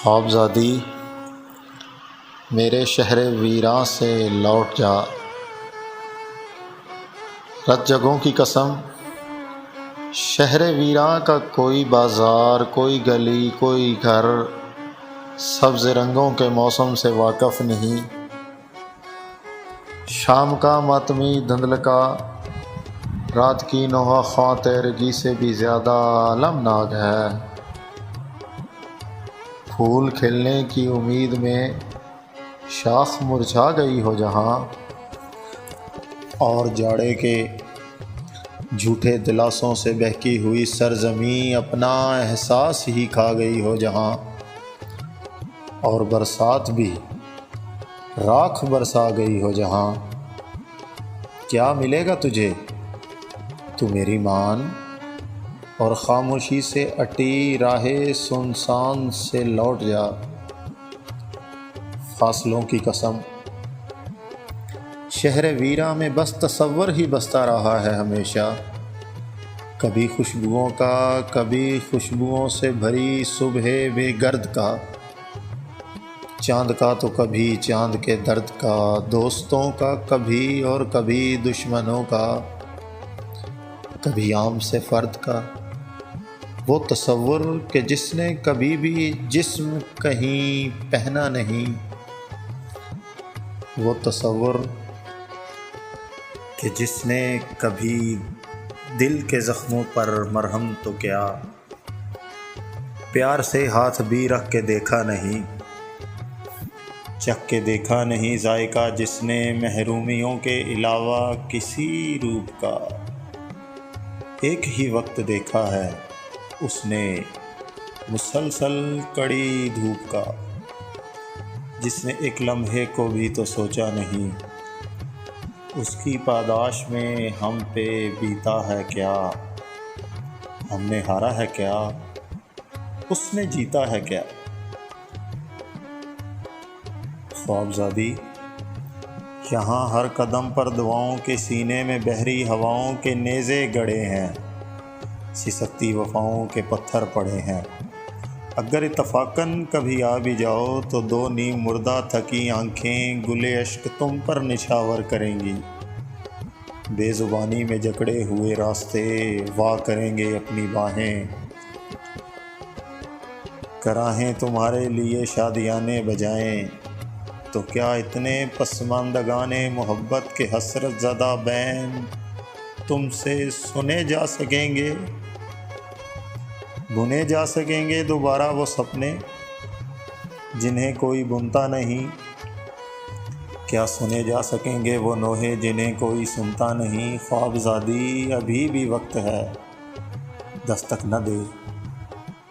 خوابزادی میرے شہر ویراں سے لوٹ جا، رت جگہوں کی قسم۔ شہر ویراں کا کوئی بازار، کوئی گلی، کوئی گھر سبز رنگوں کے موسم سے واقف نہیں۔ شام کا ماتمی دھندلکا رات کی نوحہ تیرگی سے بھی زیادہ المناک ہے۔ پھول کھلنے کی امید میں شاخ مرجھا گئی ہو جہاں، اور جاڑے کے جھوٹے دلاسوں سے بہکی ہوئی سرزمین اپنا احساس ہی کھا گئی ہو جہاں، اور برسات بھی راکھ برسا گئی ہو جہاں۔ کیا ملے گا تجھے؟ تو میری مان اور خاموشی سے اٹی راہ سنسان سے لوٹ جا، فاصلوں کی قسم۔ شہر ویراں میں بس تصور ہی بستا رہا ہے ہمیشہ، کبھی خوشبوؤں کا، کبھی خوشبوؤں سے بھری صبح بے گرد کا، چاند کا تو کبھی چاند کے درد کا، دوستوں کا کبھی اور کبھی دشمنوں کا، کبھی عام سے فرد کا۔ وہ تصور کہ جس نے کبھی بھی جسم کہیں پہنا نہیں، وہ تصور کہ جس نے کبھی دل کے زخموں پر مرہم تو کیا، پیار سے ہاتھ بھی رکھ کے دیکھا نہیں، چکھ کے دیکھا نہیں ذائقہ جس نے محرومیوں کے علاوہ کسی روپ کا۔ ایک ہی وقت دیکھا ہے اس نے مسلسل کڑی دھوپ کا، جس نے ایک لمحے کو بھی تو سوچا نہیں، اس کی پاداش میں ہم پہ بیتا ہے کیا، ہم نے ہارا ہے کیا، اس نے جیتا ہے کیا۔ خوابزادی یہاں ہر قدم پر دعاؤں کے سینے میں بحری ہواؤں کے نیزے گڑے ہیں، سسکتی وفاؤں کے پتھر پڑے ہیں۔ اگر اتفاقاً کبھی آ بھی جاؤ تو دو نیم مردہ تھکی آنکھیں گلے اشک تم پر نچھاور کریں گی، بے زبانی میں جکڑے ہوئے راستے وا کریں گے اپنی باہیں، کراہیں تمہارے لیے شادیانے بجائیں، تو کیا اتنے پسماندگان محبت کے حسرت زدہ بین تم سے سنے جا سکیں گے؟ بنے جا سکیں گے دوبارہ وہ سپنے جنہیں کوئی بنتا نہیں؟ کیا سنے جا سکیں گے وہ نوحے جنہیں کوئی سنتا نہیں؟ خوابزادی ابھی بھی وقت ہے، دستک نہ دے،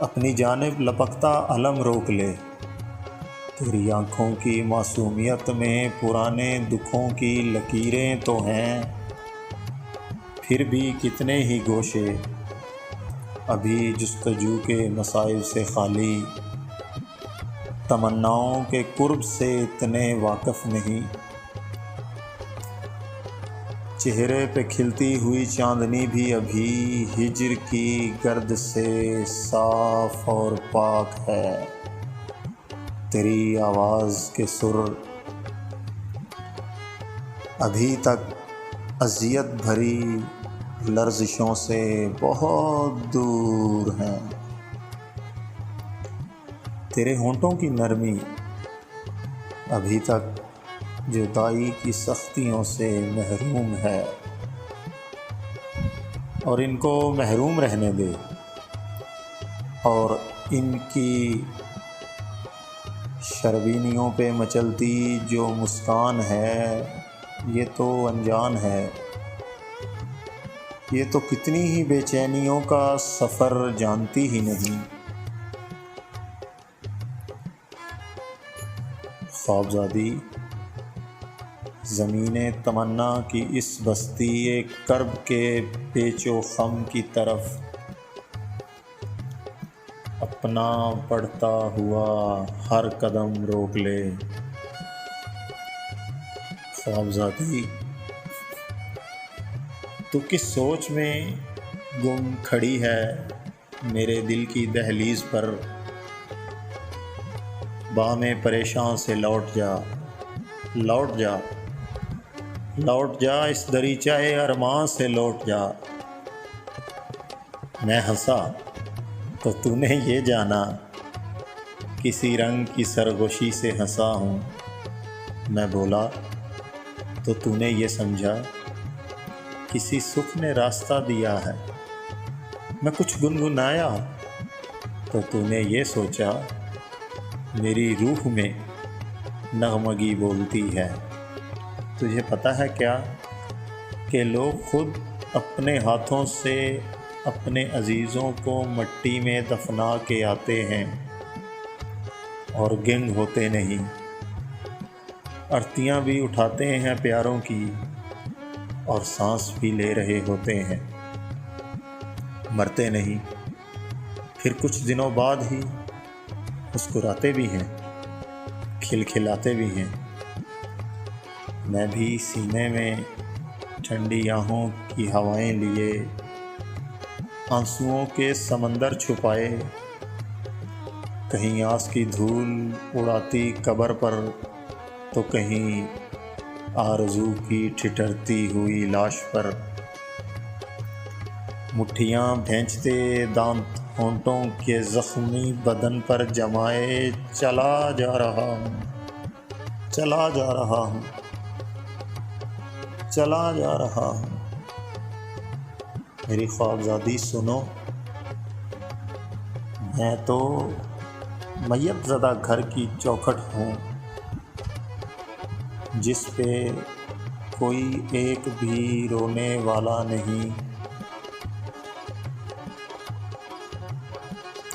اپنی جانب لپکتا علم روک لے، تیری آنکھوں کی معصومیت میں پرانے دکھوں کی لکیریں تو ہیں، پھر بھی کتنے ہی گوشے ابھی جستجو کے مسائل سے خالی، تمناؤں کے قرب سے اتنے واقف نہیں۔ چہرے پہ کھلتی ہوئی چاندنی بھی ابھی ہجر کی گرد سے صاف اور پاک ہے، تیری آواز کے سر ابھی تک اذیت بھری لرزشوں سے بہت دور ہیں، تیرے ہونٹوں کی نرمی ابھی تک جدائی کی سختیوں سے محروم ہے، اور ان کو محروم رہنے دے، اور ان کی شربینیوں پہ مچلتی جو مسکان ہے یہ تو انجان ہے، یہ تو کتنی ہی بے چینیوں کا سفر جانتی ہی نہیں۔ خوابزادی زمین تمنا کی اس بستی کرب کے پیچ و خم کی طرف اپنا بڑھتا ہوا ہر قدم روک لے۔ خوابزادی تو کس سوچ میں گم کھڑی ہے میرے دل کی دہلیز پر؟ بام پریشان سے لوٹ جا، لوٹ جا، لوٹ جا، اس دریچہ ارماں سے لوٹ جا۔ میں ہنسا تو تو نے یہ جانا، کسی رنگ کی سرگوشی سے ہنسا ہوں۔ میں بولا تو تو نے یہ سمجھا، کسی سکھ نے راستہ دیا ہے۔ میں کچھ گنگنایا تو تو نے یہ سوچا، میری روح میں نغمگی بولتی ہے۔ تجھے پتہ ہے کیا کہ لوگ خود اپنے ہاتھوں سے اپنے عزیزوں کو مٹی میں دفنا کے آتے ہیں اور گنگ ہوتے نہیں، ارتیاں بھی اٹھاتے ہیں پیاروں کی اور سانس بھی لے رہے ہوتے ہیں، مرتے نہیں، پھر کچھ دنوں بعد ہی مسکراتے بھی ہیں، کھلکھلاتے بھی ہیں۔ میں بھی سینے میں ٹھنڈی آہوں کی ہوائیں لیے، آنسوؤں کے سمندر چھپائے، کہیں آس کی دھول اڑاتی قبر پر تو کہیں آرزو کی ٹھٹھرتی ہوئی لاش پر، مٹھیاں بھینچتے دانت ہونٹوں کے زخمی بدن پر جمائے، چلا جا رہا ہوں، چلا جا رہا ہوں، چلا جا رہا ہوں۔ میری خوابزادی سنو، میں تو میت زدہ گھر کی چوکھٹ ہوں، جس پہ کوئی ایک بھی رونے والا نہیں،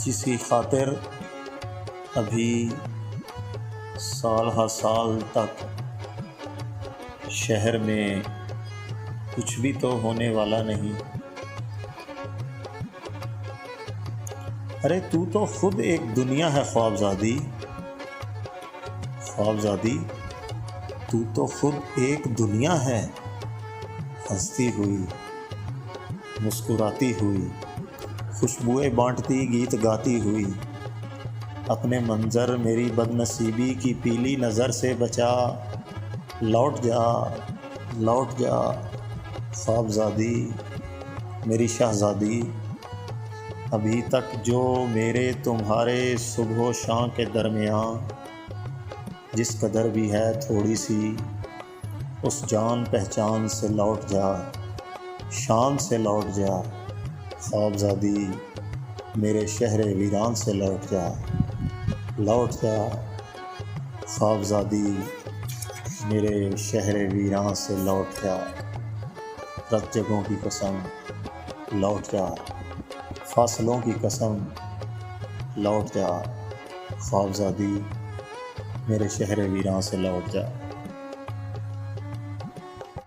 جس کی خاطر ابھی سال ہر سال تک شہر میں کچھ بھی تو ہونے والا نہیں۔ ارے تو خود ایک دنیا ہے خوابزادی، خوابزادی تو خود ایک دنیا ہے، ہنستی ہوئی، مسکراتی ہوئی، خوشبوئیں بانٹتی، گیت گاتی ہوئی۔ اپنے منظر میری بد نصیبی کی پیلی نظر سے بچا، لوٹ جا، لوٹ جا خوابزادی، میری شہزادی۔ ابھی تک جو میرے تمہارے صبح و شام کے درمیان جس قدر بھی ہے تھوڑی سی، اس جان پہچان سے لوٹ جا، شان سے لوٹ جا خوابزادی، میرے شہر ویران سے لوٹ جا، لوٹ جا خوابزادی، میرے شہر ویران سے لوٹ جا، رت جگہوں کی قسم لوٹ جا، فاصلوں کی قسم لوٹ جا خوابزادی، میرے شہر ویران سے لوٹ جا۔